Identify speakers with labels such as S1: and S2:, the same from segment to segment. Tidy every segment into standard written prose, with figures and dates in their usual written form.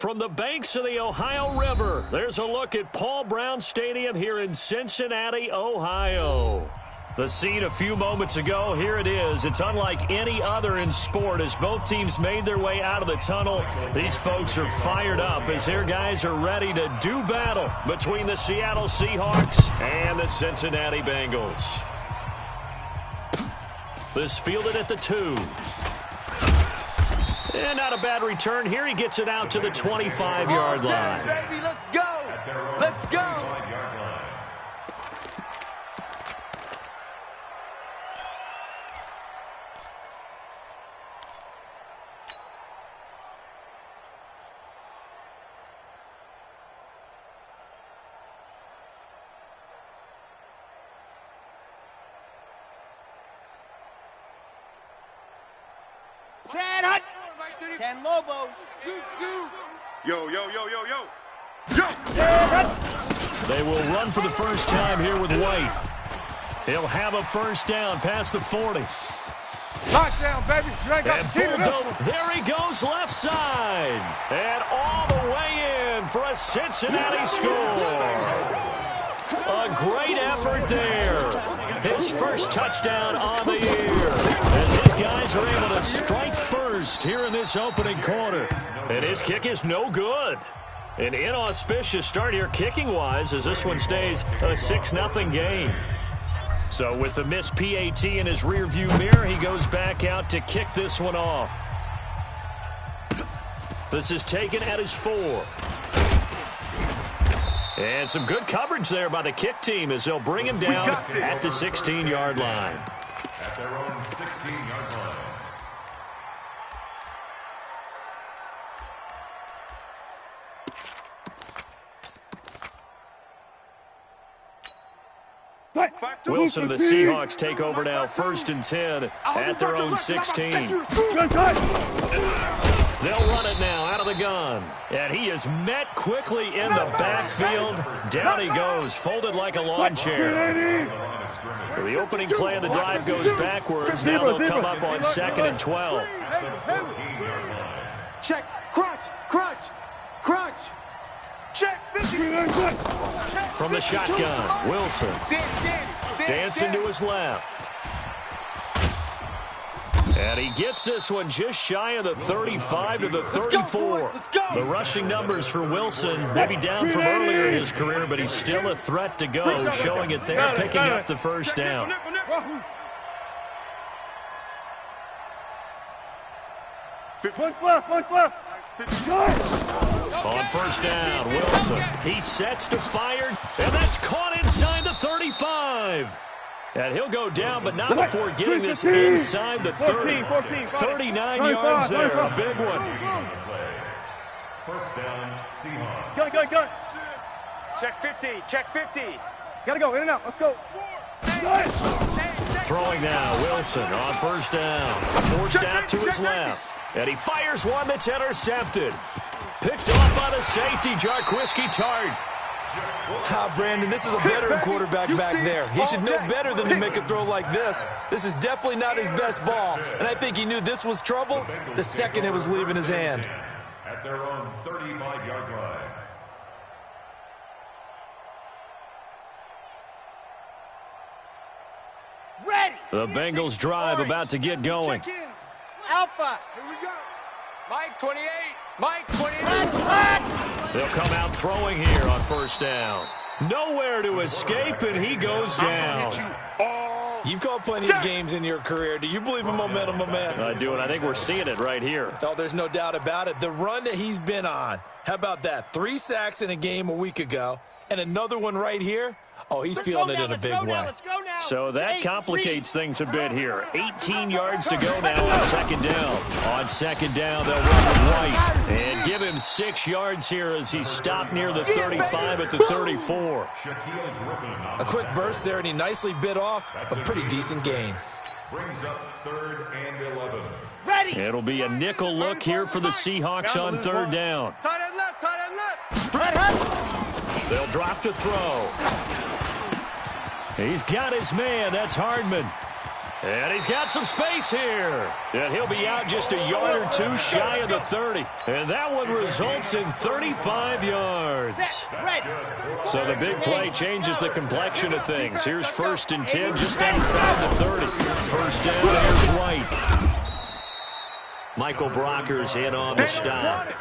S1: From the banks of the Ohio River, there's a look at Paul Brown Stadium here in Cincinnati, Ohio. The scene a few moments ago, here it is. It's unlike any other in sport as both teams made their way out of the tunnel. These folks are fired up as their guys are ready to do battle between the Seattle Seahawks and the Cincinnati Bengals. This fielded at the 2. And not a bad return here. He gets it out to the 25-yard line.
S2: Baby, let's go. Let's go. Chad Hut. Ken Lobo. Scoot, scoot.
S3: Yo, yo, yo, yo, yo. Yo!
S1: They will run for the first time here with White. He'll have a first down past the 40.
S3: Lockdown, baby. You ain't got
S1: And
S3: the key to this one.
S1: there he goes left side. And all the way in for a Cincinnati score. A great effort there. His first touchdown on the year. As these guys are able to strike first here in this opening quarter. And his kick is no good. An inauspicious start here kicking-wise as this one stays a 6-0 game. So with the missed PAT in his rearview mirror, he goes back out to kick this one off. This is taken at his 4. And some good coverage there by the kick team as they'll bring him down at the 16-yard line.
S4: At their own 16-yard line.
S1: Wilson and the Seahawks take over now, 1st and 10 at their own 16. They'll run it now out of the gun. And he is met quickly in the backfield. Down he goes, folded like a lawn chair. So the opening play of the drive goes backwards. Now they'll come up on 2nd and 12.
S2: Check. Crunch. Crunch. Crunch. Check.
S1: From the shotgun, Wilson. Dancing to his left. And he gets this one just shy of the 35 to the 34. The rushing numbers for Wilson, maybe down from earlier in his career, but he's still a threat to go, showing it there, picking up the first down. On first down, Wilson. He sets to fire, and that's caught inside the 35. And he'll go down, but not before getting this inside the 30. 39 yards there, a big one.
S4: First down, Seahawks.
S2: Go. Check 50. Check 50. Gotta go, in and out. Let's go.
S1: Throwing now, Wilson on first down. Forced out to his left. And he fires one that's intercepted. Picked off by the safety, Jarquiski Tart.
S5: Brandon, this is a veteran quarterback back there. He should know better than to make a throw like this. This is definitely not his best ball, and I think he knew this was trouble the second it was leaving his hand.
S4: At their own 35-yard line.
S2: Ready.
S1: The Bengals drive about to get going.
S2: Check in. Alpha. Here we go. Mike 28. Mike 28.
S1: They'll come out throwing here on first down. Nowhere to escape, and he goes down.
S5: You've called plenty of games in your career. Do you believe in momentum, my man?
S1: I do, and I think we're seeing it right here.
S5: Oh, there's no doubt about it. The run that he's been on. How about that? 3 sacks in a game a week ago, and another one right here. Oh, he's feeling it in a big way.
S1: So that complicates things a bit here. 18 yards to go now on second down. On second down, they'll run with White and give him 6 yards here as he's stopped near the 35 at the 34.
S5: A quick burst there, and he nicely bit off a pretty decent gain.
S4: Brings up 3rd and 11.
S2: Ready.
S1: It'll be a nickel look here for the Seahawks on third down.
S2: Tight end left. Tight end left. Red hat.
S1: They'll drop to throw. He's got his man. That's Hardman. And he's got some space here. And he'll be out just a yard or two shy of the 30. And that one results in 35 yards. So the big play changes the complexion of things. Here's 1st and 10 just outside the 30. First down, here's White. Michael Brocker's in on the stop.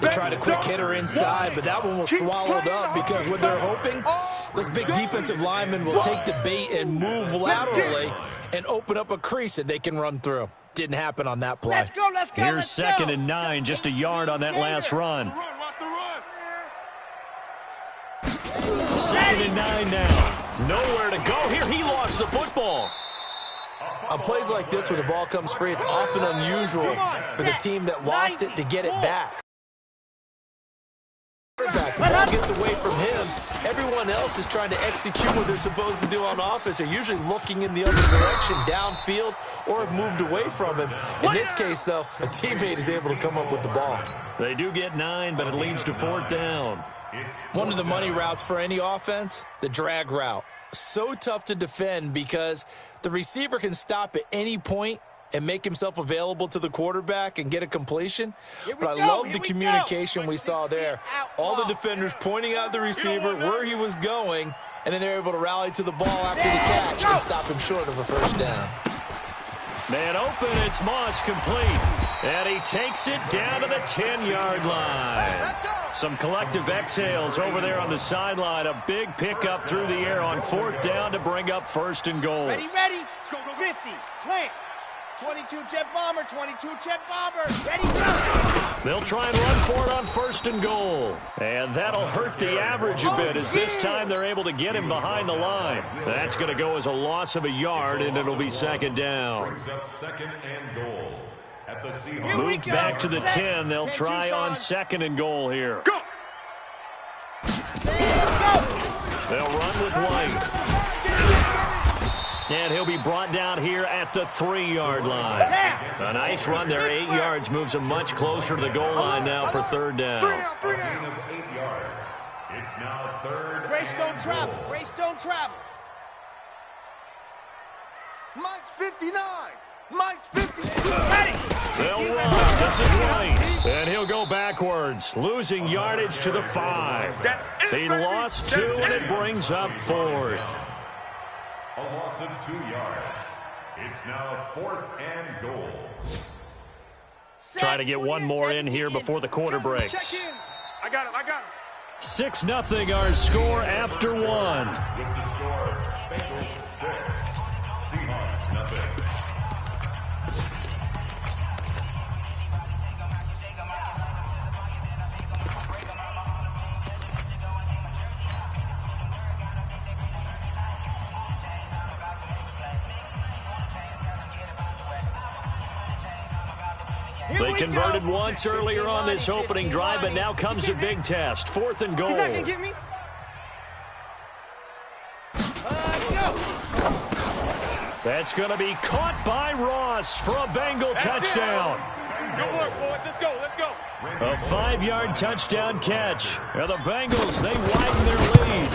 S5: They tried a quick hitter inside, but that one was swallowed up because what they're hoping, those big defensive linemen will take the bait and move laterally and open up a crease that they can run through. Didn't happen on that play.
S2: Let's go.
S1: Here's 2nd and 9, just a yard on that last run. 2nd and 9 now. Nowhere to go here. He lost the football.
S5: On plays like this where the ball comes free, it's often unusual for the team that lost it to get it back. The ball gets away from him. Everyone else is trying to execute what they're supposed to do on offense. They're usually looking in the other direction, downfield, or have moved away from him. In this case, though, a teammate is able to come up with the ball.
S1: They do get 9, but it leads to 4th down.
S5: One of the money routes for any offense, the drag route. So tough to defend because the receiver can stop at any point and make himself available to the quarterback and get a completion. But I love the communication we saw there. All the defenders pointing out the receiver, where he was going, and then they're able to rally to the ball after the catch and stop him short of a first down.
S1: Man open, it's Moss complete. And he takes it down to the 10-yard line. Some collective exhales over there on the sideline. A big pickup through the air on 4th down to bring up 1st and goal.
S2: Ready. Go. 50. Plant. 22 jet bomber. 22 jet bomber. Ready, go.
S1: They'll try and run for it on 1st and goal. And that'll hurt the average a bit as this time they're able to get him behind the line. That's going to go as a loss of a yard, and it'll be 2nd down.
S4: Brings up 2nd and goal at the Seahawks.
S1: Moved back to the 10. They'll try on 2nd and goal here.
S3: Go.
S1: They'll run with White. And he'll be brought down here at the 3-yard line. A nice run there, 8 yards, moves him much closer to the goal line now for 3rd down.
S4: A gain of 8 yards. It's now 3rd.
S2: Grace don't travel. Grace don't travel.
S3: Mike's 59. Mike's 59.
S1: They'll run. This is White. And he'll go backwards, losing yardage to the 5. He lost 2, and it brings up 4th.
S4: A loss of 2 yards. It's now 4th and goal.
S1: Try to get one more in here before the quarter breaks.
S3: I got him.
S1: 6-0 our score after 1.
S4: With the score, Bengals 6, Seahawks nothing.
S1: They converted once earlier on this opening drive, but now comes a big test. 4th and goal.
S2: He's not going to get me.
S1: That's going to be caught by Ross for a Bengal touchdown.
S3: Good work, boys. Let's go.
S1: A 5-yard touchdown catch. And the Bengals, they widen their lead.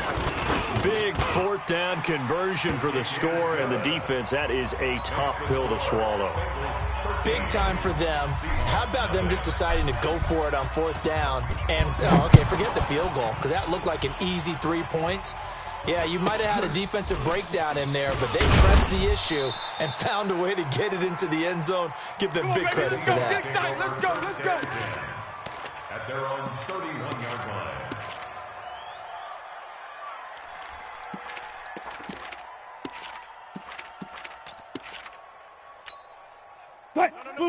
S1: Big 4th down conversion for the score, and the defense, that is a tough pill to swallow.
S5: Big time for them. How about them just deciding to go for it on 4th down? And, okay, forget the field goal, because that looked like an easy 3 points. Yeah, you might have had a defensive breakdown in there, but they pressed the issue and found a way to get it into the end zone. Give them big credit for that.
S3: Let's go.
S4: At their own 31-yard line.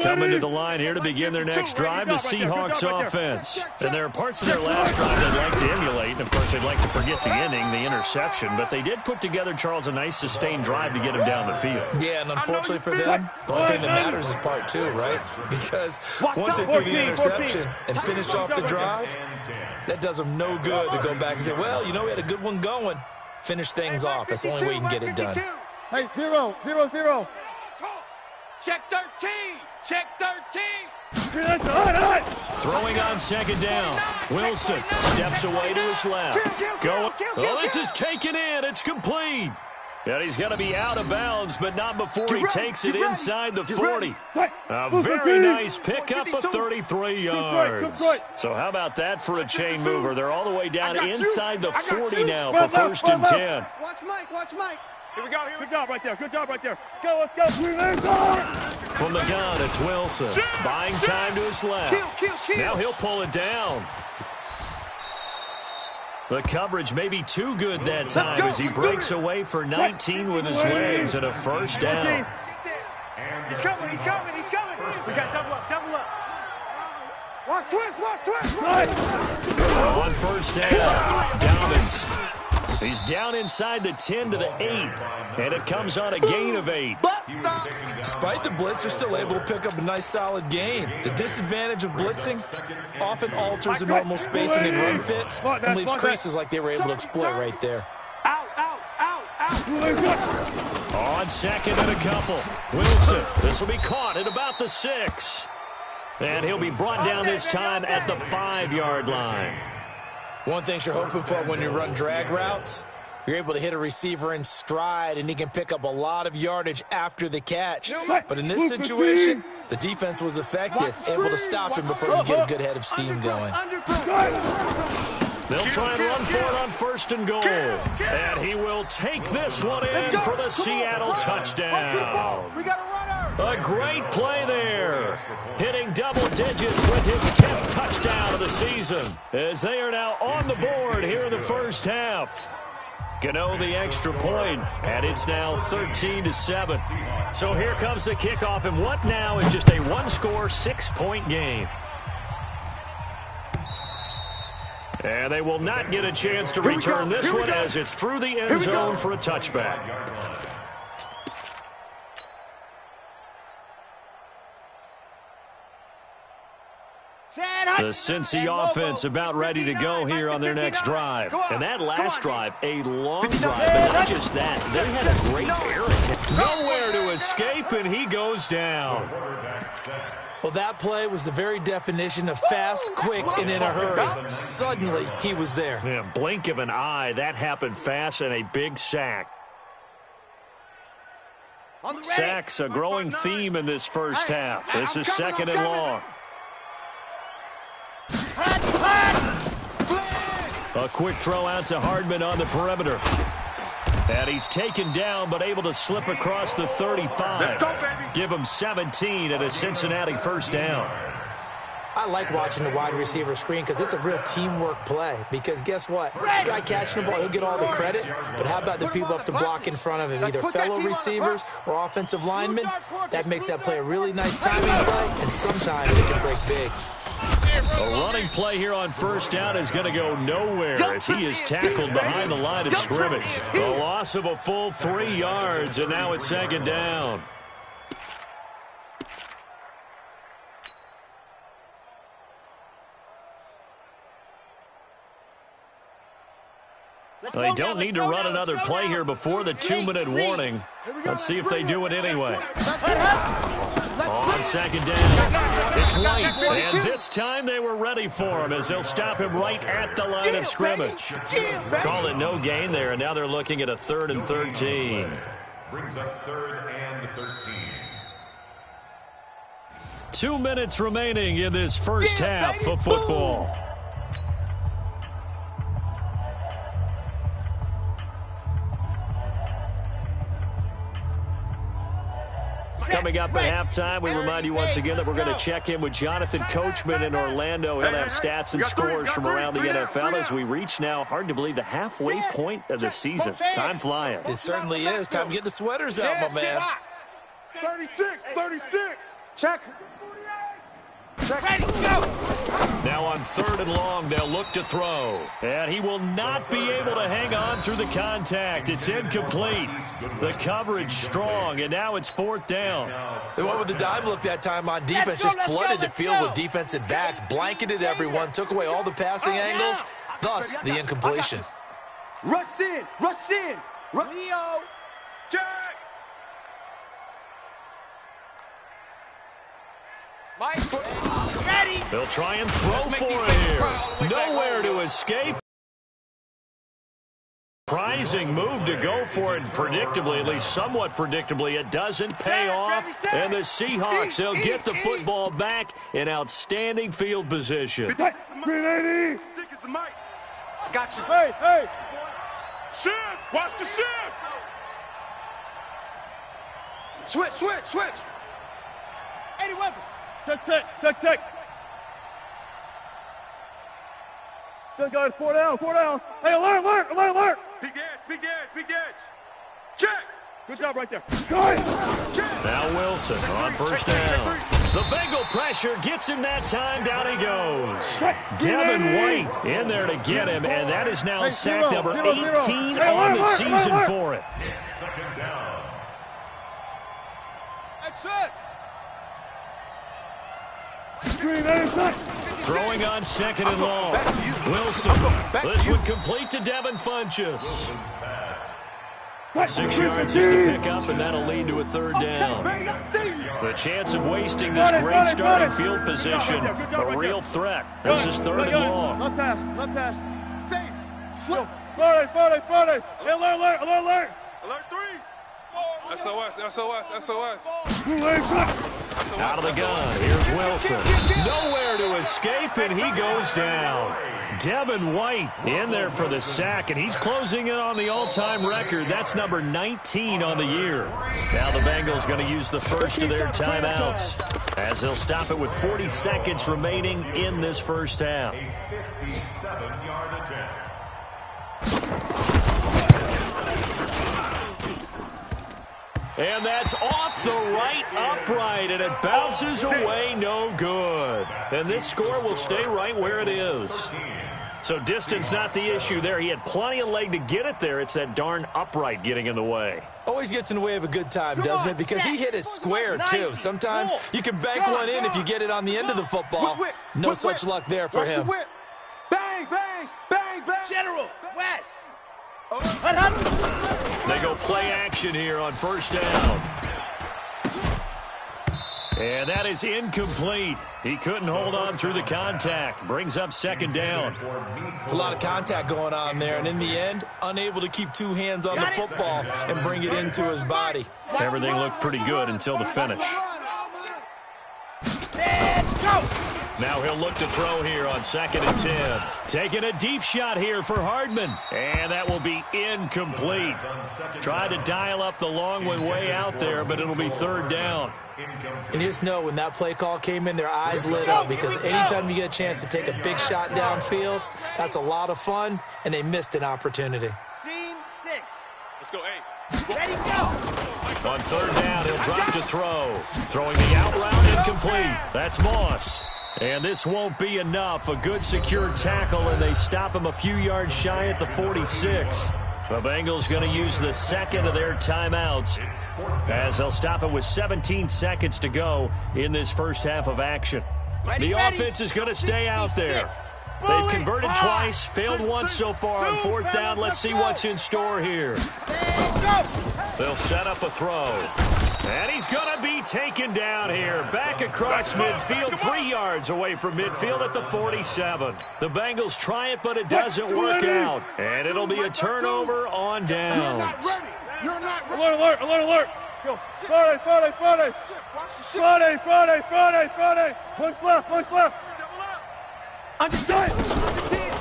S1: Coming to the line here to begin their next drive, the Seahawks offense. And there are parts of their last drive they'd like to emulate, and of course they'd like to forget the inning, the interception, but they did put together, Charles, a nice sustained drive to get him down the field.
S5: Yeah, and unfortunately for them, the only thing that matters is part 2, right? Because once they do the interception and finish off the drive, that does them no good to go back and say, well, you know, we had a good one going. Finish things off. That's the only way you can get it done.
S3: Hey, 0-0-0.
S2: Check 13. Check 13.
S1: Throwing on 2nd down. Wilson steps away to his left. Going. Oh, this is taken in. It's complete. And he's going to be out of bounds, but not before he takes it inside the 40. A very nice pickup of 33 yards. So how about that for a chain mover? They're all the way down inside the 40 now for 1st and 10.
S2: Watch Mike, watch Mike.
S3: Here we go. Good job right there. Good job right there. Go, let's go.
S1: From the gun, it's Wilson. Buying time to his left. Now he'll pull it down. The coverage may be too good that time as he breaks away for 19 with his legs and a 1st down.
S2: He's coming. We got double up. Watch twist.
S1: On 1st down, Dobbins. He's down inside the 10 to the 8, and it comes on a gain of 8.
S5: Despite the blitz, they're still able to pick up a nice, solid gain. The disadvantage of blitzing often alters the normal spacing and run fits and leaves creases like they were able to exploit right there.
S2: Out.
S1: On 2nd and a couple. Wilson, this will be caught at about the 6. And he'll be brought down this time at the 5-yard line.
S5: One thing you're hoping for when you run drag routes, you're able to hit a receiver in stride, and he can pick up a lot of yardage after the catch. But in this situation, the defense was effective, able to stop him before you get a good head of steam going.
S1: They'll try and run for it on 1st and goal. And he will take this one in for the Seattle touchdown.
S2: We got a runner.
S1: A great play there. Hitting double digits with his 10th touchdown of the season, as they are now on the board here in the 1st half. Gano the extra point, and it's now 13-7. So here comes the kickoff, and what now is just a 1-score, 6-point game. And they will not get a chance to return this one as it's through the end zone for a touchback. The Cincy offense about ready to go here on their next drive. And that last drive, a long drive, but not just that. They had a great air attack. Nowhere to escape, and he goes down.
S5: Well, that play was the very definition of fast, quick, and in a hurry. Suddenly, he was there.
S1: Yeah, blink of an eye, that happened fast, and a big sack. Sacks, a growing theme in this 1st half. This is 2nd and long. A quick throw out to Hardman on the perimeter. And he's taken down, but able to slip across the 35. Give him 17 and a Cincinnati 1st down.
S5: I like watching the wide receiver screen because it's a real teamwork play. Because guess what? The guy catching the ball, he'll get all the credit. But how about the people up to block in front of him, either fellow receivers or offensive linemen? That makes that play a really nice timing play, and sometimes it can break big.
S1: A running play here on 1st down is going to go nowhere as he is tackled behind the line of scrimmage. The loss of a full 3 yards, and now it's 2nd down. They don't need to run another play here before the 2-minute warning. Let's see if they do it anyway. On 2nd down, it's White, and this time they were ready for him as they'll stop him right at the line of scrimmage. Call it no gain there, and now they're looking at a 3rd and 13.
S4: Brings up 3rd and 13.
S1: 2 minutes remaining in this 1st half of football. Coming up at halftime, we remind you once again that we're going to check in with Jonathan Coachman in Orlando. He'll have stats and scores from around the NFL as we reach now, hard to believe, the halfway point of the season. Time flying.
S5: It certainly is. Time to get the sweaters out, my man.
S2: 36. Check. Ready, go.
S1: Now on 3rd and long, they'll look to throw. And he will not be able to hang on through the contact. It's incomplete. The coverage strong, and now it's 4th down.
S5: They went with the dime look that time on defense, just flooded the field with defensive backs, blanketed everyone, took away all the passing angles, thus the incompletion.
S2: Rush in. Leo. Check. Mike, ready.
S1: They'll try and throw for it here. Nowhere to escape. Surprising move to go for it predictably, at least somewhat predictably. It doesn't pay off. And the Seahawks, they'll get the football back in outstanding field position.
S3: 380.
S2: Got you.
S3: Hey, hey.
S4: Shift! Watch the shift!
S2: Switch. 80 weapon.
S3: Check. Good guys, 4 down. Hey, alert.
S4: Big edge. Check!
S3: Good job right there. Guys.
S1: Now Wilson on first down. The Bengal pressure gets him that time. Down he goes. Devin White in there to get him, and that is now sack number 18 on the season for it.
S4: Second down.
S2: That's it.
S1: Throwing on second and long. Wilson. This one complete to Devin Funchess. 6 yards is the pickup, and that'll lead to a third down. The chance of wasting this great starting field position, a real threat. This is third and long.
S3: Not pass. Safe. Slow. Alert.
S4: Alert 3! SOS.
S1: Out of the gun, here's Wilson. Nowhere to escape, and he goes down. Devin White in there for the sack, and he's closing in on the all-time record. That's number 19 on the year. Now the Bengals going to use the first of their timeouts, as they'll stop it with 40 seconds remaining in this first half.
S4: A 57-yard attempt.
S1: And that's off the right upright, and it bounces away no good. And this score will stay right where it is. So distance not the issue there. He had plenty of leg to get it there. It's that darn upright getting in the way.
S5: Always gets in the way of a good time, doesn't it? Because he hit it square, too. Sometimes you can bank one in if you get it on the end of the football. No such luck there for him.
S2: Bang. General, West.
S1: They go play action here on first down. And that is incomplete. He couldn't hold on through the contact. Brings up second down.
S5: It's a lot of contact going on there, and in the end, unable to keep two hands on the football and bring it into his body.
S1: Everything looked pretty good until the finish. Now he'll look to throw here on second and 10. Taking a deep shot here for Hardman. And that will be incomplete. Tried to dial up the long one way out there, but it'll be third down.
S5: And just know when that play call came in, their eyes lit up, because anytime you get a chance to take a big shot downfield, that's a lot of fun, and they missed an opportunity.
S2: Scene 6.
S4: Let's go, A.
S2: Ready, go.
S1: On third down, he'll drop to throw. Throwing the out route incomplete. That's Moss. And this won't be enough. A good secure tackle, and they stop him a few yards shy at the 46. The Bengals going to use the second of their timeouts, as they'll stop it with 17 seconds to go in this first half of action. The offense is going to stay out there. They've converted twice, failed once so far on fourth down. Let's see what's in store here. They'll set up a throw. And he's going to be taken down here. Back across midfield, 3 yards away from midfield at the 47. The Bengals try it, but it doesn't work out. And it'll be a turnover on downs.
S3: Alert. Go. Friday. Punch left.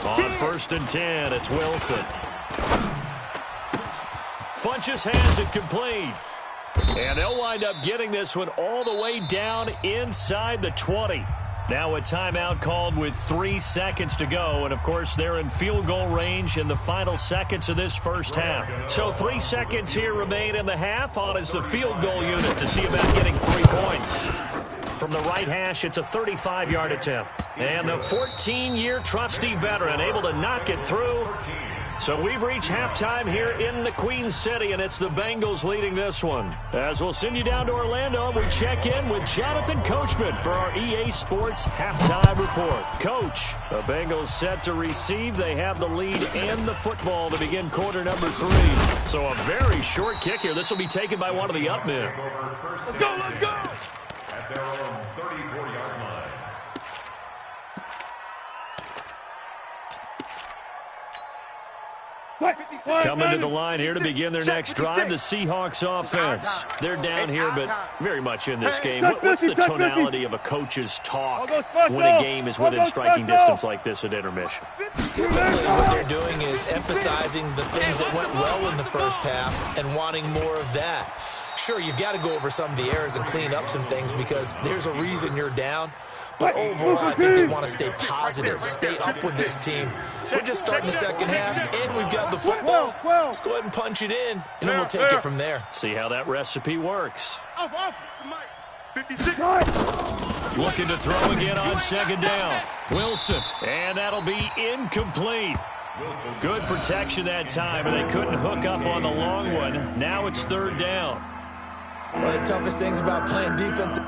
S1: On first and 10, it's Wilson. Funchess has it complete. And they'll wind up getting this one all the way down inside the 20. Now a timeout called with 3 seconds to go. And, of course, they're in field goal range in the final seconds of this first half. So 3 seconds here remain in the half. On is the field goal unit to see about getting 3 points. From the right hash, it's a 35-yard attempt. And the 14-year trusty veteran able to knock it through. So we've reached halftime here in the Queen City, and it's the Bengals leading this one. As we'll send you down to Orlando, we check in with Jonathan Coachman for our EA Sports Halftime Report. Coach, the Bengals set to receive. They have the lead and the football to begin quarter number 3. So a very short kick here. This will be taken by one of the up men.
S4: Let's go! At their own 34-yard line.
S1: Coming to the line here to begin their next drive, the Seahawks offense. They're down here, but very much in this game. What's the tonality of a coach's talk when a game is within striking distance like this at intermission?
S5: Typically, what they're doing is emphasizing the things that went well in the first half and wanting more of that. Sure, you've got to go over some of the errors and clean up some things because there's a reason you're down. But overall, I think they want to stay positive, stay up with this team. We're just starting the second half, and we've got the football. Let's go ahead and punch it in, and then we'll take it from there.
S1: See how that recipe works.
S3: 56.
S1: Looking to throw again on second down. Wilson, and that'll be incomplete. Good protection that time, and they couldn't hook up on the long one. Now it's third down.
S5: One of the toughest things about playing defense.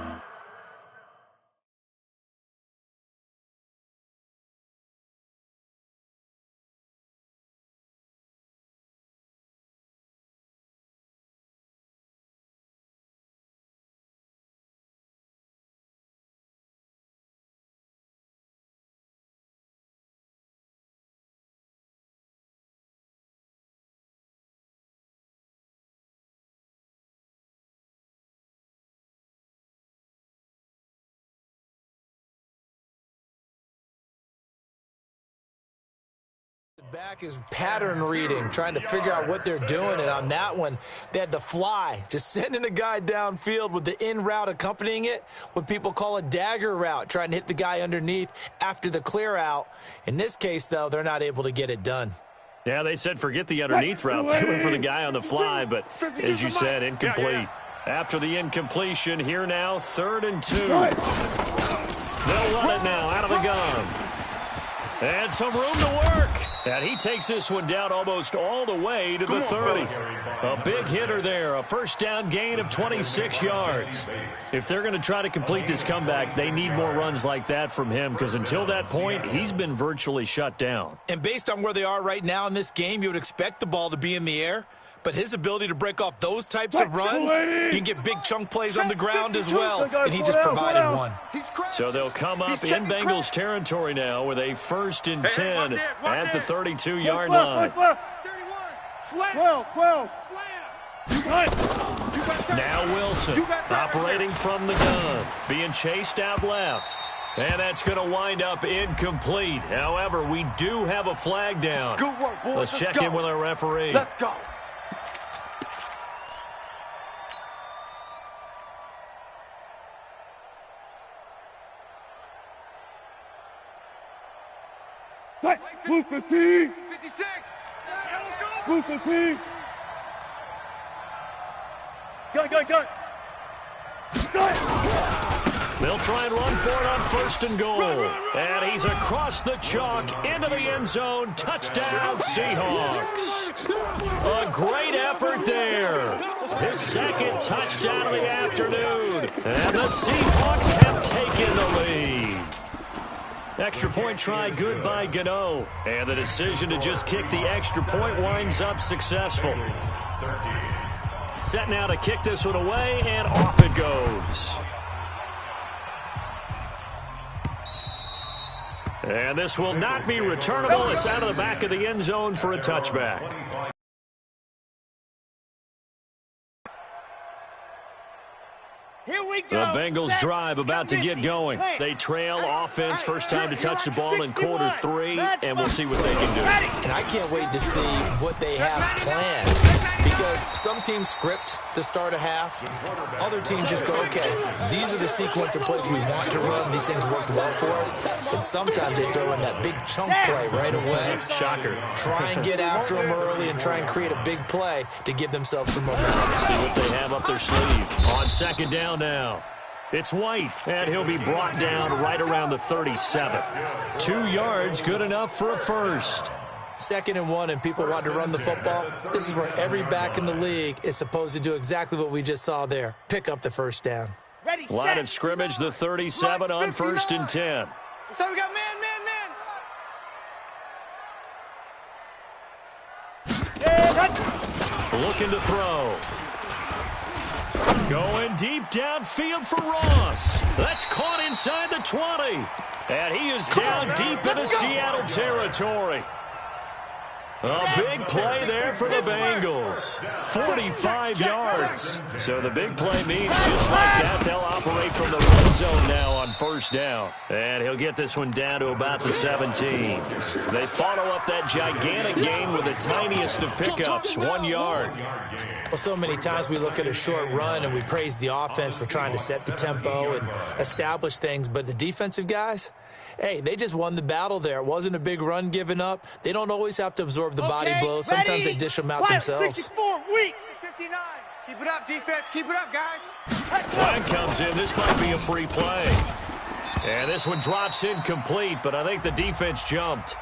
S5: Back is pattern reading, trying to figure out what they're doing, and on that one, they had to fly, just sending a guy downfield with the in route accompanying it, what people call a dagger route, trying to hit the guy underneath after the clear out. In this case, though, they're not able to get it done.
S1: Yeah, they said forget the underneath route. They went for the guy on the fly, but as you said, incomplete. After the incompletion, here now, 3rd and 2. They'll run it now out of the gun. And some room to work. And he takes this one down almost all the way to the 30. A big hitter there, a first down gain of 26 yards. If they're going to try to complete this comeback, they need more runs like that from him because until that point, he's been virtually shut down.
S5: And based on where they are right now in this game, you would expect the ball to be in the air. But his ability to break off those types of runs, you can get big chunk plays on the ground as well, and he just provided one.
S1: So they'll come up in Bengals territory now with a 1st and 10 at the 32-yard line.
S3: 12.
S1: Now Wilson operating from the gun, being chased out left. And that's going to wind up incomplete. However, we do have a flag down.
S3: Good work, boys.
S1: Let's check in with our referee.
S3: Let's go. Blue 15. 56. Blue 15. Go.
S1: They'll try and run for it on 1st and goal. And he's across the chalk into the end zone. Touchdown, Seahawks. A great effort there. His 2nd touchdown of the afternoon. And the Seahawks have taken the lead. Extra point try good by Gano. And the decision to just kick the extra point winds up successful. Set now to kick this one away, and off it goes. And this will not be returnable. It's out of the back of the end zone for a touchback.
S2: Here we go.
S1: The Bengals drive about to get going. They trail offense, first time to touch the ball in Q3, and we'll see what they can do.
S5: And I can't wait to see what they have planned, because some teams script to start a half. Other teams just go, okay, these are the sequence of plays we want to run. These things worked well for us. And sometimes they throw in that big chunk play right away.
S1: Shocker.
S5: Try and get after them early and try and create a big play to give themselves some momentum.
S1: See what they have up their sleeve. On 2nd down now. It's White, and he'll be brought down right around the 37. 2 yards, good enough for a first.
S5: 2nd and 1, and people want to run the football. This is where every back in the league is supposed to do exactly what we just saw there. Pick up the first down.
S1: Line of scrimmage, the 37 on 1st and 10.
S2: So we got man.
S1: Looking to throw. Going deep downfield for Ross. That's caught inside the 20. And he is down deep into Seattle territory. A big play there for the Bengals. 45 yards. So the big play means just like that, they'll operate from the red zone now on first down. And he'll get this one down to about the 17. They follow up that gigantic gain with the tiniest of pickups, 1 yard.
S5: Well, so many times we look at a short run and we praise the offense for trying to set the tempo and establish things, but the defensive guys, hey, they just won the battle there. It wasn't a big run given up. They don't always have to absorb the body blows. Sometimes they dish them out themselves.
S2: 64, weak. 59. Keep it up, defense. Keep it up, guys.
S1: Flag comes in. This might be a free play. And this one drops incomplete, but I think the defense jumped.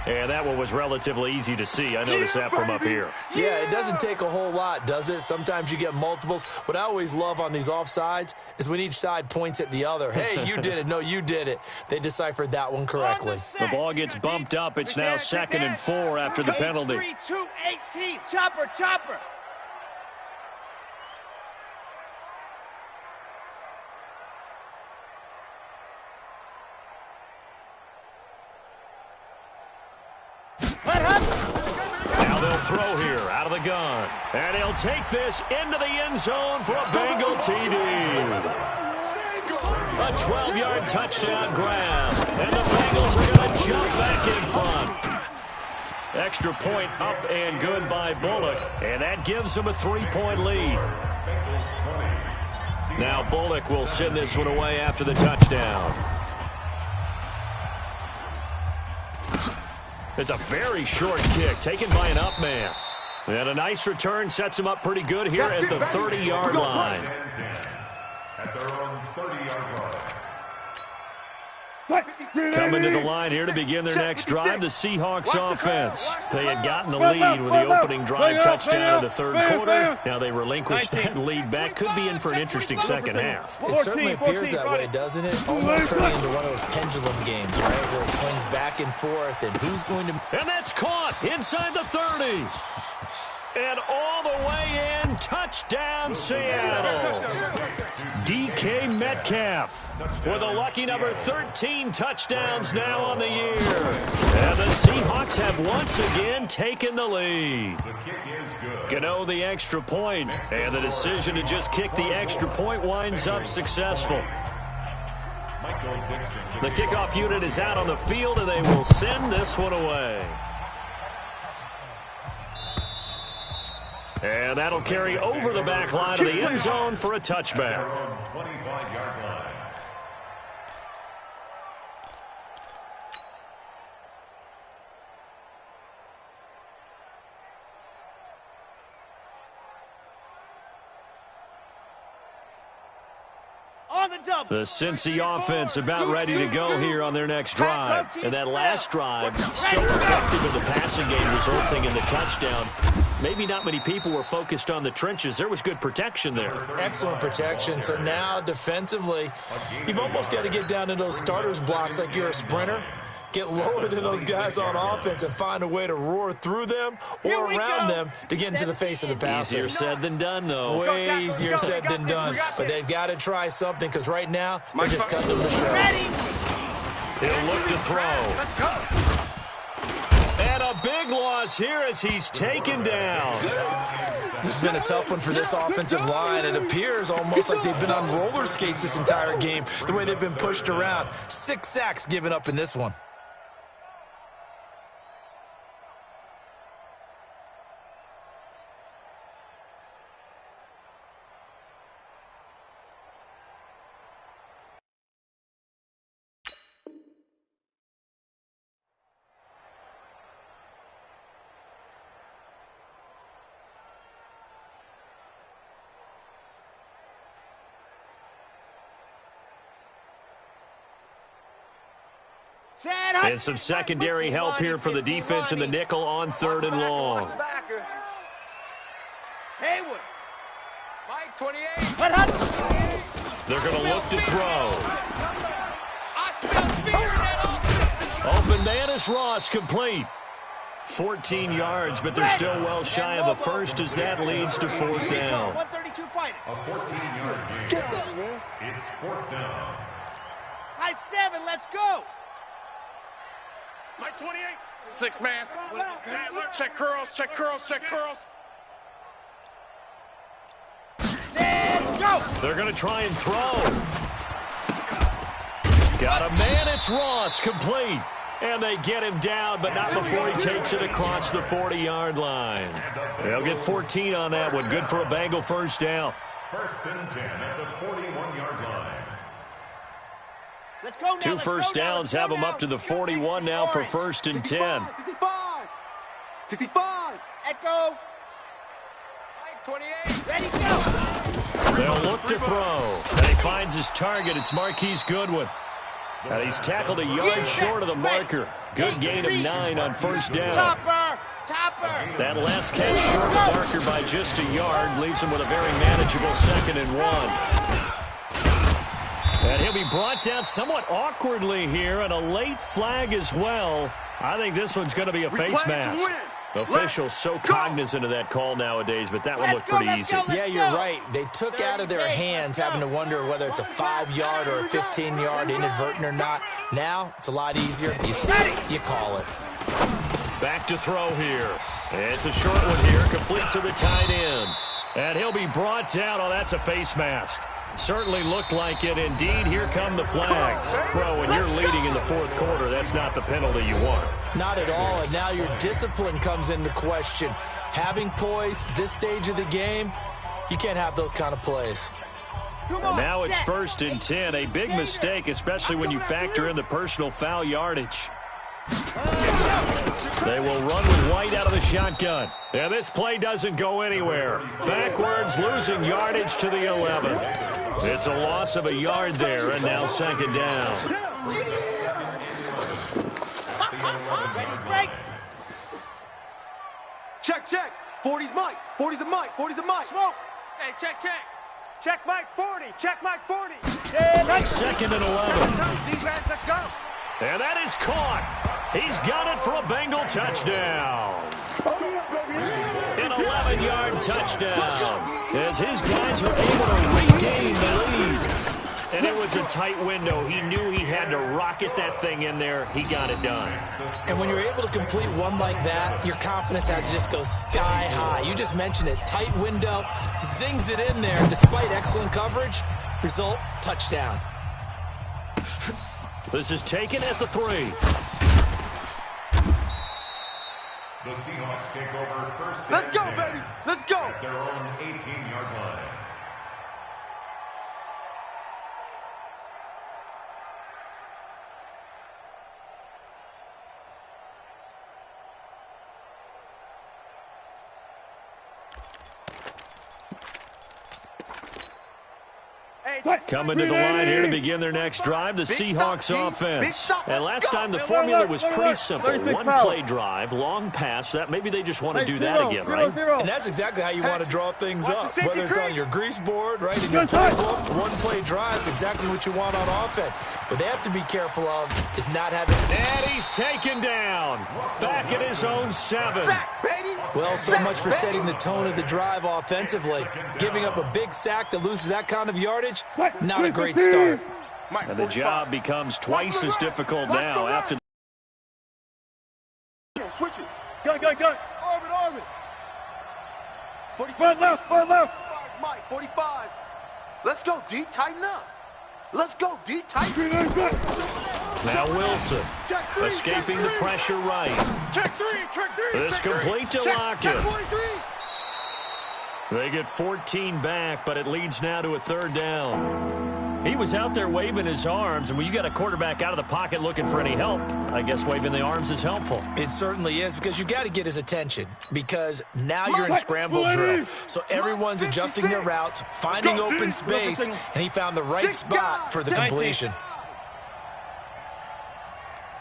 S1: And that one was relatively easy to see. I noticed that from up here.
S5: Yeah, it doesn't take a whole lot, does it? Sometimes you get multiples. What I always love on these offsides is when each side points at the other. Hey, you did it. No, you did it. They deciphered that one correctly.
S1: The ball gets bumped up. It's now 2nd and 4 after the penalty.
S2: 3-2-18. Chopper, chopper.
S1: Now they'll throw here out of the gun. And he'll take this into the end zone for a Bengal TD. A 12-yard touchdown grab. And the Bengals are going to jump back in front. Extra point up and good by Bullock. And that gives them a 3-point lead. Now Bullock will send this one away after the touchdown. It's a very short kick taken by an up man. And a nice return sets him up pretty good here at the 30-yard line.
S4: At their own 30-yard line.
S1: Coming to the line here to begin their next drive, the Seahawks offense. They had gotten the lead with the opening drive touchdown in the third quarter. Now they relinquish that lead back. Could be in for an interesting second half.
S5: It certainly appears that way, doesn't it? Almost turning into one of those pendulum games, right? Where it swings back and forth, and who's going to...
S1: And that's caught inside the 30. And all the way in, touchdown Seattle. D.K. Metcalf with a lucky number 13 touchdowns now on the year. And the Seahawks have once again taken the lead. Gano the extra point, and the decision to just kick the extra point winds up successful. The kickoff unit is out on the field, and they will send this one away. And that'll carry over the back line of the end zone for a touchback.
S4: 25-yard line.
S1: The Cincy offense about ready to go here on their next drive. And that last drive, so effective in the passing game, resulting in the touchdown. Maybe not many people were focused on the trenches. There was good protection there.
S5: Excellent protection. So now defensively, you've almost got to get down to those starters blocks like you're a sprinter. Get lower than those guys on offense and find a way to roar through them or around them to get into the face of the passer.
S1: Easier said than done, though.
S5: Way easier said than done. But they've got to try something because right now they're just cutting them to shreds.
S1: He'll look to throw. And a big loss here as he's taken down.
S5: This has been a tough one for this offensive line. It appears almost like they've been on roller skates this entire game, the way they've been pushed around. 6 sacks given up in this one.
S1: And some secondary help here for the defense in the nickel on 3rd and long.
S2: Haywood. Mike, 28.
S1: They're going to look to throw. Open man is Ross, complete. 14 yards, but they're still well shy of the first as that leads to 4th down.
S2: 132 fighting.
S4: A 14-yard gain. It's 4th down.
S2: High 7, let's go.
S3: Mike 28.
S2: Six man. Check curls, check curls, check curls. Set, go!
S1: They're going to try and throw. Got a man, it's Ross, complete. And they get him down, but not before he takes it across the 40-yard line. They'll get 14 on that one. Good for a Bengal first down.
S4: First and 10 at the 41-yard line.
S2: Let's go now.
S1: Two first downs have them up to the 41 now for first and 10.
S2: 65. Echo. 28. Ready, go.
S1: They'll look to throw. And he finds his target. It's Marquise Goodwin. And he's tackled a yard short of the marker. Good gain of 9 on first down.
S2: Topper.
S1: That last catch short of the marker by just a yard leaves him with a very manageable 2nd and 1. And he'll be brought down somewhat awkwardly here, and a late flag as well. I think this one's going to be a face mask. Officials so cognizant of that call nowadays, but that one looked pretty easy.
S5: Yeah, you're right. They took out of their hands having to wonder whether it's a 5-yard or a 15-yard inadvertent or not. Now, it's a lot easier. You see it, you call it.
S1: Back to throw here. It's a short one here, complete to the tight end. And he'll be brought down. Oh, that's a face mask. Certainly looked like it. Indeed, here come the flags. Bro, when you're leading in the fourth quarter, that's not the penalty you want.
S5: Not at all, and now your discipline comes into question. Having poise this stage of the game, you can't have those kind of plays.
S1: And now it's first and 10. A big mistake, especially when you factor in the personal foul yardage. They will run with White out of the shotgun. And this play doesn't go anywhere. Backwards, losing yardage to the 11. It's a loss of a yard there, and now 2nd down.
S6: Check. 40's Mike. 40's a Mike. 40's a Mike.
S2: Smoke. Hey, check. Check Mike 40. Check Mike 40.
S1: 2nd and 11.
S2: Defense, let's go.
S1: And that is caught. He's got it for a Bengal touchdown. An 11-yard touchdown as his guys are able to regain the lead. And it was a tight window. He knew he had to rocket that thing in there. He got it done.
S5: And when you're able to complete one like that, your confidence has to just go sky high. You just mentioned it. Tight window, zings it in there despite excellent coverage. Result, touchdown.
S1: This is taken at the 3.
S4: The Seahawks take over first.
S6: Let's go, baby. Let's go.
S4: At their own 18-yard line.
S1: Coming to the line here to begin their next drive, the Seahawks offense. And last time the formula was pretty simple. One play drive, long pass. That maybe they just want to do that again, right?
S5: And that's exactly how you want to draw things up. Whether it's on your grease board, right, in your playbook, one play drive is exactly what you want on offense. What they have to be careful of is not having...
S1: And he's taken down. Back at his own 7.
S5: Well, so much for setting the tone of the drive offensively. Giving up a big sack that loses that kind of yardage, not a great start.
S1: And the job becomes twice as difficult now after...
S3: Switch it. Go. Arvin.
S6: 45.
S3: Left.
S6: Mike, 45. Let's go, D. Tighten up. Let's go, D. Tighten up.
S1: Now Wilson, escaping the pressure right.
S2: Check 3.
S1: This complete to Lockett.
S2: Check 43.
S1: They get 14 back, but it leads now to a 3rd down. He was out there waving his arms, and when you got a quarterback out of the pocket looking for any help, I guess waving the arms is helpful.
S5: It certainly is, because you got to get his attention, because now you're in scramble drill. So everyone's adjusting their routes, finding open space, and he found the right spot for the completion.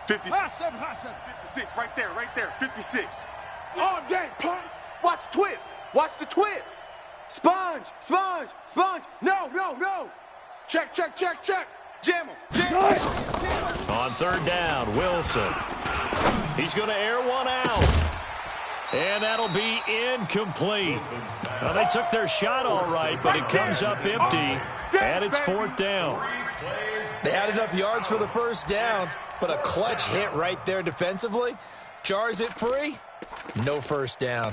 S6: 56.
S2: High 7.
S6: 56, right there. 56. All day, punt. Watch twist. Watch the twist. Sponge. No. Check. Jam him.
S1: On 3rd down, Wilson. He's going to air one out. And that'll be incomplete. Well, they took their shot all right, but it comes up empty. And it's 4th down.
S5: They had enough yards for the first down, but a clutch hit right there defensively. Jars it free. No first down.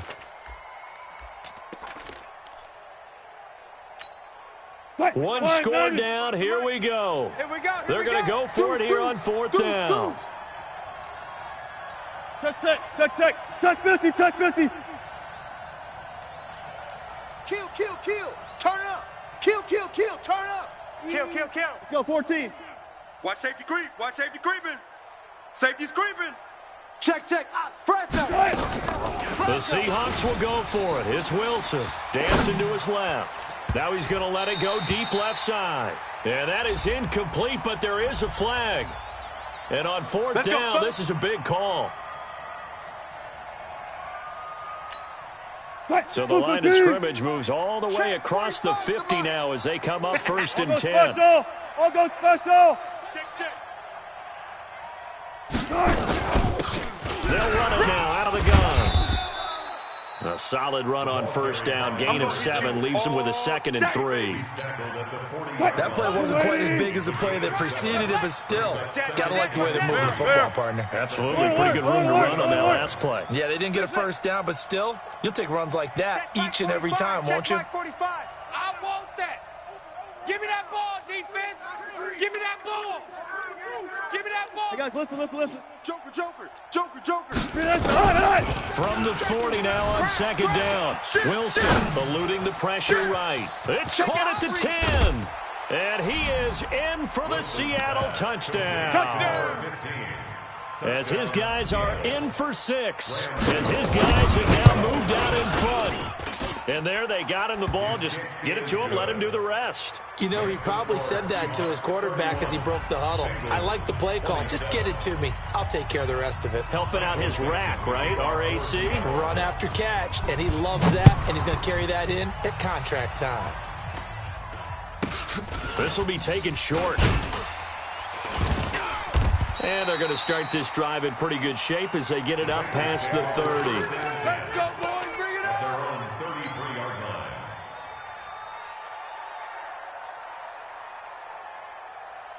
S1: One score down. Here we go. They're going to go for it here on fourth down.
S3: Touch 50, touch 50.
S6: Kill, turn up. Kill, turn up.
S2: Kill.
S3: Let's go, 14.
S6: Watch safety creeping. Safety's creeping. Check. Fresh out.
S1: The Seahawks will go for it. It's Wilson dancing to his left. Now he's going to let it go deep left side. And that is incomplete, but there is a flag. And on fourth down, this is a big call. So the line of scrimmage moves all the way across the 50 now as they come up first and 10.
S3: All goes special.
S1: They'll run it now out of the gun. A solid run on first down. Gain of 7 leaves them with a 2nd and 3.
S5: That play wasn't quite as big as the play that preceded it, but still, got to like the way they're moving the football, partner.
S1: Absolutely. Pretty good room to run on that last play.
S5: Yeah, they didn't get a first down, but still, you'll take runs like that each and every time, won't you?
S2: 45. I want that. Give me that ball, defense. Give me that ball. Give me that ball.
S3: Hey, guys, listen.
S6: Joker.
S1: From the 40 now on 2nd down. Wilson eluding the pressure right. It's caught at the 10. And he is in for the Seattle touchdown. As his guys are in for 6. As his guys have now moved out in front. And there they got him the ball. Just get it to him, let him do the rest.
S5: You know, he probably said that to his quarterback as he broke the huddle. I like the play call. Just get it to me. I'll take care of the rest of it.
S1: Helping out his rack, right? R-A-C?
S5: Run after catch, and he loves that, and he's going to carry that in at contract time.
S1: This will be taken short. And they're going to start this drive in pretty good shape as they get it up past the 30.
S6: Let's go, boys. Bring it up.
S4: They're on 33-yard line.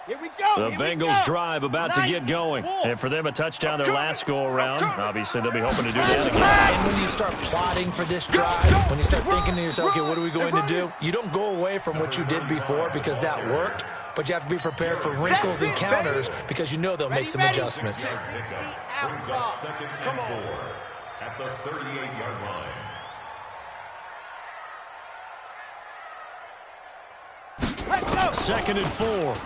S2: Here we go.
S1: The Bengals drive about to get going. And for them, a touchdown their last go-around. Obviously, they'll be hoping to do that again.
S5: And when you start plotting for this drive, when you start thinking to yourself, okay, what are we going to do? You don't go away from what you did before because that worked, but you have to be prepared for wrinkles and counters because you know they'll make some adjustments.
S4: Brings up 2nd and 4 at the 38-yard line.
S1: 2nd and 4.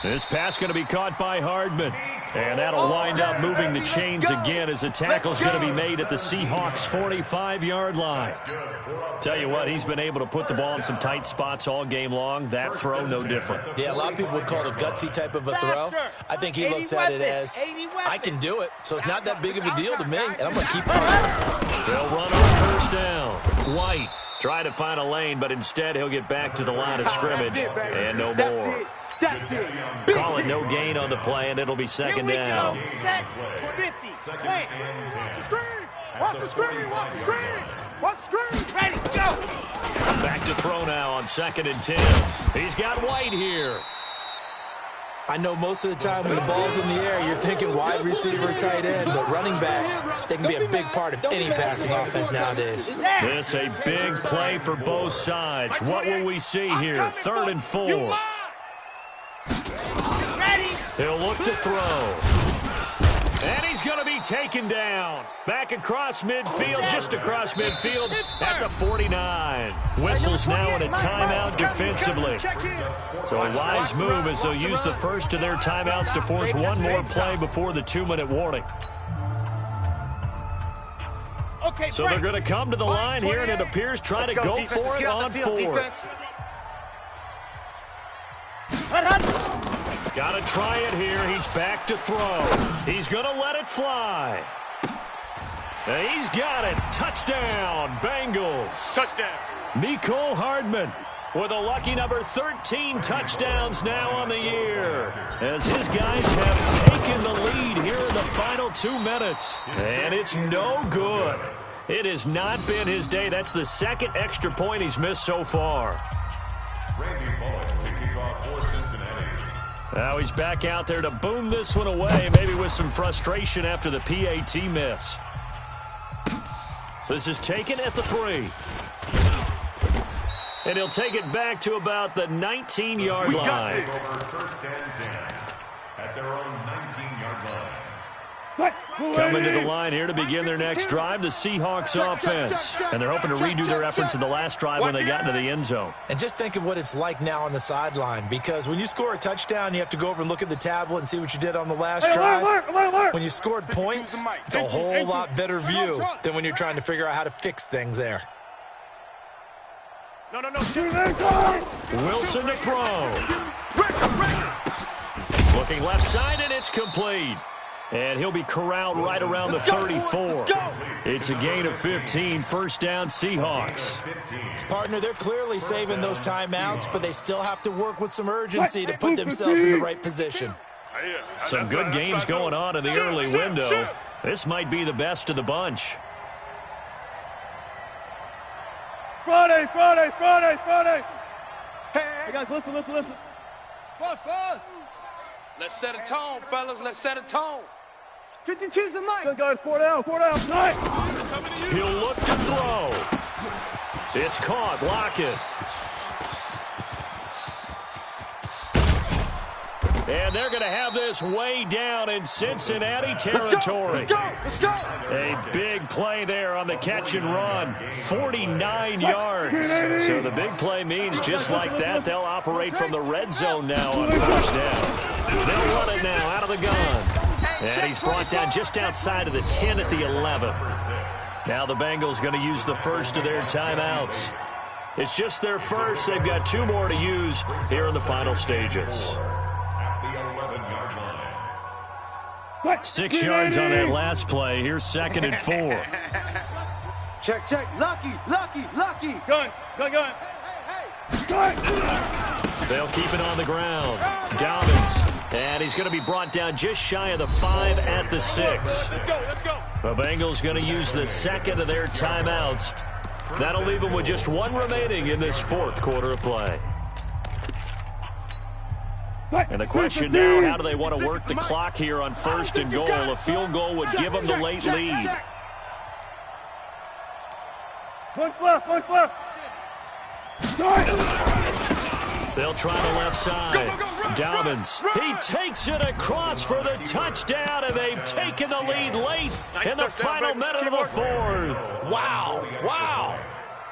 S1: This pass going to be caught by Hardman. And that'll wind up moving the chains again as the tackle's going to be made at the Seahawks' 45-yard line. Tell you what, he's been able to put the ball in some tight spots all game long. That throw, no different.
S5: Yeah, a lot of people would call it a gutsy type of a throw. I think he looks at it as, I can do it, so it's not that big of a deal to me, and I'm going to keep running.
S1: They'll run on first down. White try to find a lane, but instead he'll get back to the line of scrimmage and no more. Call it no gain on the play, and it'll be 2nd down.
S2: Set. 50. Play.
S6: Watch the screen.
S2: Ready, go.
S1: Back to throw now on 2nd and 10. He's got White here.
S5: I know most of the time when the ball's in the air, you're thinking wide receiver, tight end, but running backs, they can be a big part of any passing offense nowadays.
S1: This a big play for both sides. What will we see here? 3rd and 4.
S2: Ready.
S1: He'll look to throw. And he's going to be taken down. Back across midfield, just across midfield at the 49. Whistles now in a timeout defensively. So a wise move as they'll use the first of their timeouts to force one more play before the 2-minute warning. So they're going to come to the line here, and it appears try to go for it on 4th. Got to try it here. He's back to throw. He's going to let it fly. And he's got it. Touchdown, Bengals.
S3: Touchdown.
S1: Mecole Hardman with a lucky number 13 touchdowns now on the year. As his guys have taken the lead here in the final 2 minutes. And it's no good. It has not been his day. That's the 2nd extra point he's missed so far.
S4: Randy Bullock kicking off for Cincinnati.
S1: Now he's back out there to boom this one away, maybe with some frustration after the PAT miss. This is taken at the 3. And he'll take it back to about the 19-yard line.
S4: First and 10 at their own 19-yard line.
S1: Coming to the line here to begin their next drive, the Seahawks offense. And they're hoping to redo their efforts in the last drive when they got into the end zone.
S5: And just think of what it's like now on the sideline, because when you score a touchdown, you have to go over and look at the tablet and see what you did on the last drive. When you scored points, it's a whole lot better view than when you're trying to figure out how to fix things there.
S3: No.
S1: Wilson to throw. Looking left side, and it's complete. And he'll be corralled right around the 34. It's a gain of 15, first down Seahawks.
S5: Partner, they're clearly saving those timeouts, but they still have to work with some urgency to put themselves in the right position.
S1: Some good games going on in the early window. This might be the best of the bunch.
S3: Friday. Hey, guys, listen. Pause.
S2: Let's set a tone, fellas. Let's set a tone.
S3: 52's the mic. Good, guys, 4 down. Nice.
S1: He'll look to throw. It's caught. Lockett. And they're going to have this way down in Cincinnati territory.
S3: Let's go.
S1: A big play there on the catch and run. 49 yards. So the big play means just like that, they'll operate from the red zone now on first down. They'll run it now out of the gun. And he's brought down just outside of the 10 at the 11. Now the Bengals going to use the first of their timeouts. It's just their first. They've got 2 more to use here in the final stages. 6 yards on that last play. Here's 2nd and 4.
S6: Check. Lucky.
S3: Gun.
S1: They'll keep it on the ground. Dobbins. And he's going to be brought down just shy of the 5 at the 6.
S3: Let's go.
S1: The Bengals going to use the 2nd of their timeouts. That'll leave them with just 1 remaining in this 4th quarter of play. And the question now, how do they want to work the clock here on 1st and goal? A field goal would give them the late lead.
S3: Punch left.
S1: They'll try the left side. Dobbins. He takes it across for the touchdown, and they've taken the lead late in the final minute of the 4th.
S5: Wow.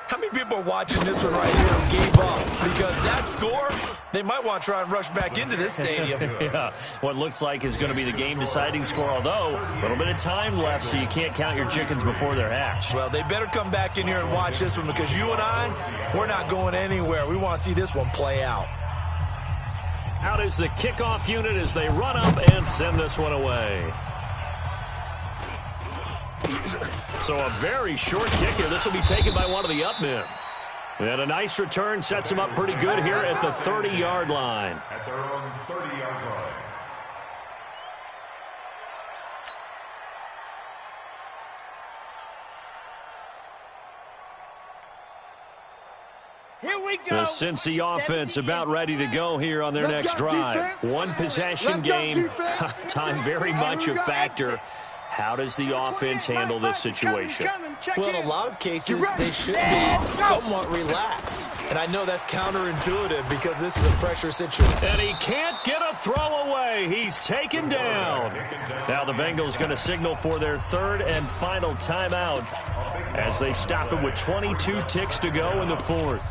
S5: How many people are watching this one right here and gave up? Because that score, they might want to try and rush back into this stadium.
S1: Yeah, what looks like is going to be the game-deciding score, although a little bit of time left, so you can't count your chickens before they're hatched.
S5: Well, they better come back in here and watch this one, because you and I, we're not going anywhere. We want to see this one play out.
S1: Out is the kickoff unit as they run up and send this one away. So a very short kick here. This will be taken by one of the up men. And a nice return sets him up pretty good here at the 30-yard line.
S4: At their own 30-yard line.
S3: Here we go.
S1: The Cincy offense about ready to go here on their next drive. One possession game. Time very much a factor. How does the offense handle this situation?
S5: Well, in a lot of cases, they should be somewhat relaxed. And I know that's counterintuitive because this is a pressure situation.
S1: And he can't get a throw away. He's taken down. Now the Bengals going to signal for their 3rd and final timeout as they stop it with 22 ticks to go in the 4th.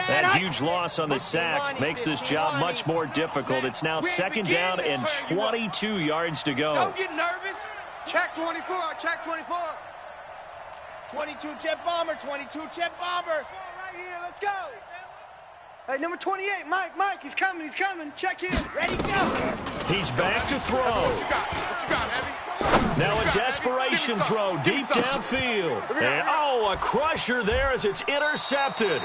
S1: That huge loss on the sack makes this job much more difficult. It's now 2nd down and 22 yards to go.
S2: Don't get nervous.
S6: Check 24. 22 jet bomber.
S2: Right here, let's go.
S6: Hey, number 28, Mike, he's coming. Check in. Ready, go.
S1: He's back to throw.
S2: What you got, Heavy?
S1: Now a desperation throw deep downfield. And, a crusher there as it's intercepted.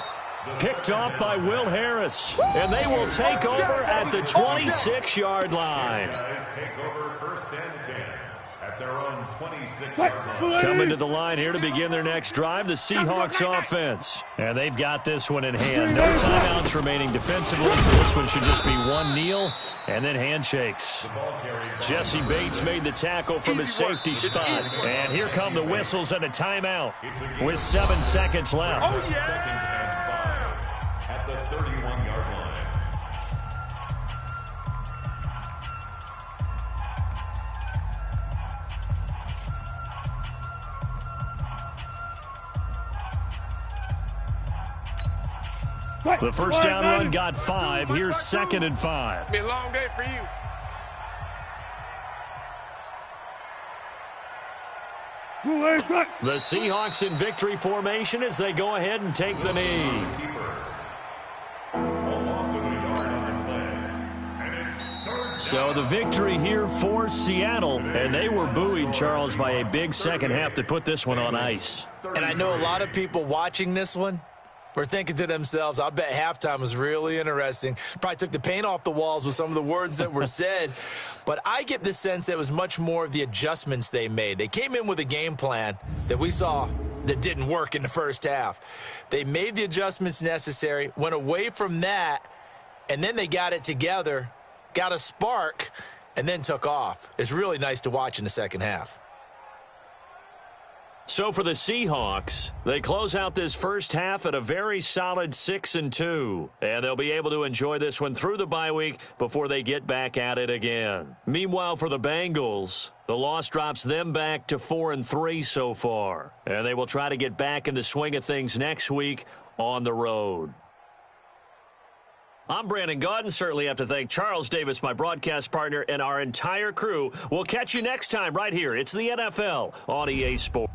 S1: Picked off by Will Harris. And they will take over at the 26-yard line.
S4: Guys take over 1st and 10 at their own 26-yard line.
S1: Coming to the line here to begin their next drive, the Seahawks offense. And they've got this one in hand. No timeouts remaining defensively, so this one should just be one kneel and then handshakes. Jesse Bates made the tackle from his safety spot. And here come the whistles and a timeout with 7 seconds left.
S4: Oh, yeah! At the 31-yard line.
S1: The first down run got 5. Here's 2nd and 5.
S2: It's been a long day for you.
S1: The Seahawks in victory formation as they go ahead and take the knee. So the victory here for Seattle, and they were buoyed, Charles, by a big second half to put this one on ice.
S5: And I know a lot of people watching this one were thinking to themselves, I bet halftime was really interesting. Probably took the paint off the walls with some of the words that were said. But I get the sense that it was much more of the adjustments they made. They came in with a game plan that we saw that didn't work in the first half. They made the adjustments necessary, went away from that, and then they got it together, got a spark, and then took off. It's really nice to watch in the second half.
S1: So for the Seahawks, they close out this first half at a very solid 6-2. And they'll be able to enjoy this one through the bye week before they get back at it again. Meanwhile, for the Bengals, the loss drops them back to 4-3 so far. And they will try to get back in the swing of things next week on the road. I'm Brandon Gaudin. Certainly have to thank Charles Davis, my broadcast partner, and our entire crew. We'll catch you next time right here. It's the NFL on EA Sports.